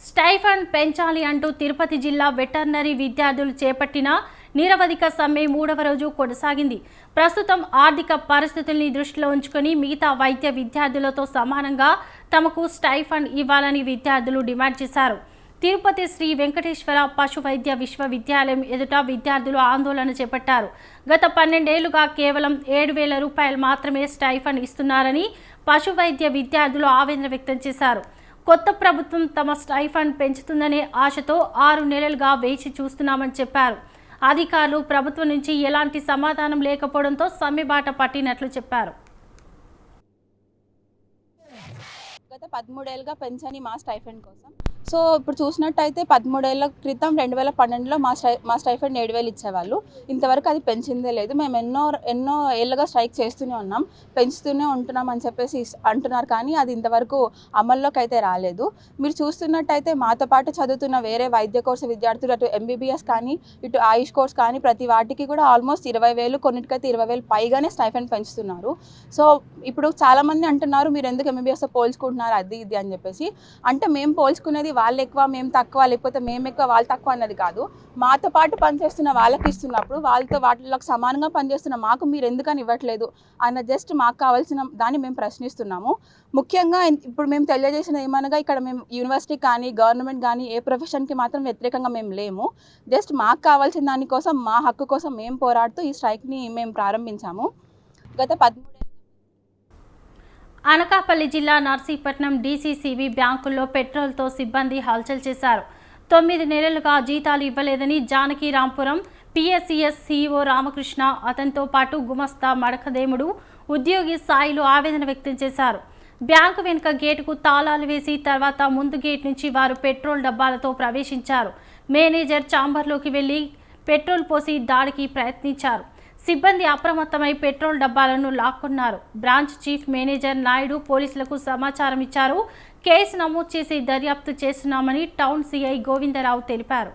Stipend పెంచాలి అంటూ తిరుపతి జిల్లా వెటర్నరీ విద్యార్థులు చేపట్టిన నిరవధిక సమ్మె 3వ రోజు కొనసాగింది. ప్రస్తుతం ఆర్థిక పరిస్థితుల్ని దృష్టిలో ఉంచుకొని మిగతా వైద్య విద్యార్థులతో సమానంగా తమకు స్టైఫండ్ ఇవ్వాలని విద్యార్థులు డిమాండ్ చేశారు. తిరుపతి శ్రీ వెంకటేశ్వర పశు వైద్య విశ్వవిద్యాలయం ఎదుట విద్యార్థులు ఆందోళన చేపట్టారు. గత 12 ఏళ్లుగా కేవలం 7,000 రూపాయలు మాత్రమే స్టైఫండ్ ఇస్తున్నారని పశు వైద్య విద్యార్థులు ఆవేదన వ్యక్తం చేశారు. కొత్త ప్రభుత్వం తమ స్టైఫండ్ పెంచుతుందనే ఆశతో 6 నెలలుగా వేచి చూస్తున్నామని చెప్పారు. అధికారులు ప్రభుత్వం నుంచి ఎలాంటి సమాధానం లేకపోవడంతో సమ్మెబాట పట్టినట్లు చెప్పారు. గత 13 ఏళ్ళుగా పెంచని మా స్టైఫండ్ కోసం సో ఇప్పుడు చూసినట్టయితే 13 ఏళ్ల క్రితం 2012లో మా స్టైఫండ్ 7,000 ఇచ్చేవాళ్ళు. ఇంతవరకు అది పెంచిందే లేదు. మేము ఎన్నో ఏళ్ళుగా స్ట్రైక్ చేస్తూనే ఉన్నాం, పెంచుతూనే ఉంటున్నాం అని చెప్పేసి అంటున్నారు, కానీ అది ఇంతవరకు అమల్లోకి అయితే రాలేదు. మీరు చూస్తున్నట్టయితే మాతో పాటు చదువుతున్న వేరే వైద్య కోర్సు విద్యార్థులు అటు ఎంబీబీఎస్ కానీ ఇటు ఆయుష్ కోర్స్ కానీ ప్రతి వాటికి కూడా ఆల్మోస్ట్ 20,000, కొన్నిటికైతే 20,000 పైగానే స్టైఫండ్ పెంచుతున్నారు. సో ఇప్పుడు చాలామంది అంటున్నారు మీరు ఎందుకు ఎంబీబీఎస్తో పోల్చుకుంటున్నారు అది ఇది అని చెప్పేసి. అంటే మేము పోల్చుకునేది వాళ్ళు ఎక్కువ మేము తక్కువ, లేకపోతే మేము ఎక్కువ వాళ్ళు తక్కువ అన్నది కాదు. మాతో పాటు పనిచేస్తున్న వాళ్ళకి ఇస్తున్నప్పుడు వాటిలోకి సమానంగా పనిచేస్తున్న మాకు మీరు ఎందుకని ఇవ్వట్లేదు అన్న జస్ట్ మాకు కావాల్సిన దాన్ని మేము ప్రశ్నిస్తున్నాము. ముఖ్యంగా ఇప్పుడు మేము తెలియజేసిన ఏమనగా ఇక్కడ మేము యూనివర్సిటీ కానీ గవర్నమెంట్ కానీ ఏ ప్రొఫెషన్కి మాత్రం వ్యతిరేకంగా మేము లేము. జస్ట్ మాకు కావాల్సిన దానికోసం మా హక్కు కోసం మేము పోరాడుతూ ఈ స్ట్రైక్ని మేము ప్రారంభించాము. గత 13 అనకాపల్లి జిల్లా నర్సీపట్నం డీసీసీబీ బ్యాంకుల్లో పెట్రోల్తో సిబ్బంది హల్చల్ చేశారు. 9 నెలలుగా జీతాలు ఇవ్వలేదని జానకీరాంపురం పిఎస్సిఎస్ సీఈఓ రామకృష్ణ, అతనితో పాటు గుమస్తా మడకదేముడు, ఉద్యోగి సాయిలు ఆవేదన వ్యక్తం చేశారు. బ్యాంకు వెనుక గేటుకు తాళాలు వేసి తర్వాత ముందు గేట్ నుంచి వారు పెట్రోల్ డబ్బాలతో ప్రవేశించారు. మేనేజర్ ఛాంబర్లోకి వెళ్లి పెట్రోల్ పోసి దాడికి ప్రయత్నించారు. సిబ్బంది అప్రమత్తమై పెట్రోల్ డబ్బాలను లాక్కున్నారు. బ్రాంచ్ చీఫ్ మేనేజర్ నాయుడు పోలీసులకు సమాచారం ఇచ్చారు. కేసు నమోదు చేసి దర్యాప్తు చేస్తున్నామని టౌన్ సీఐ గోవిందరావు తెలిపారు.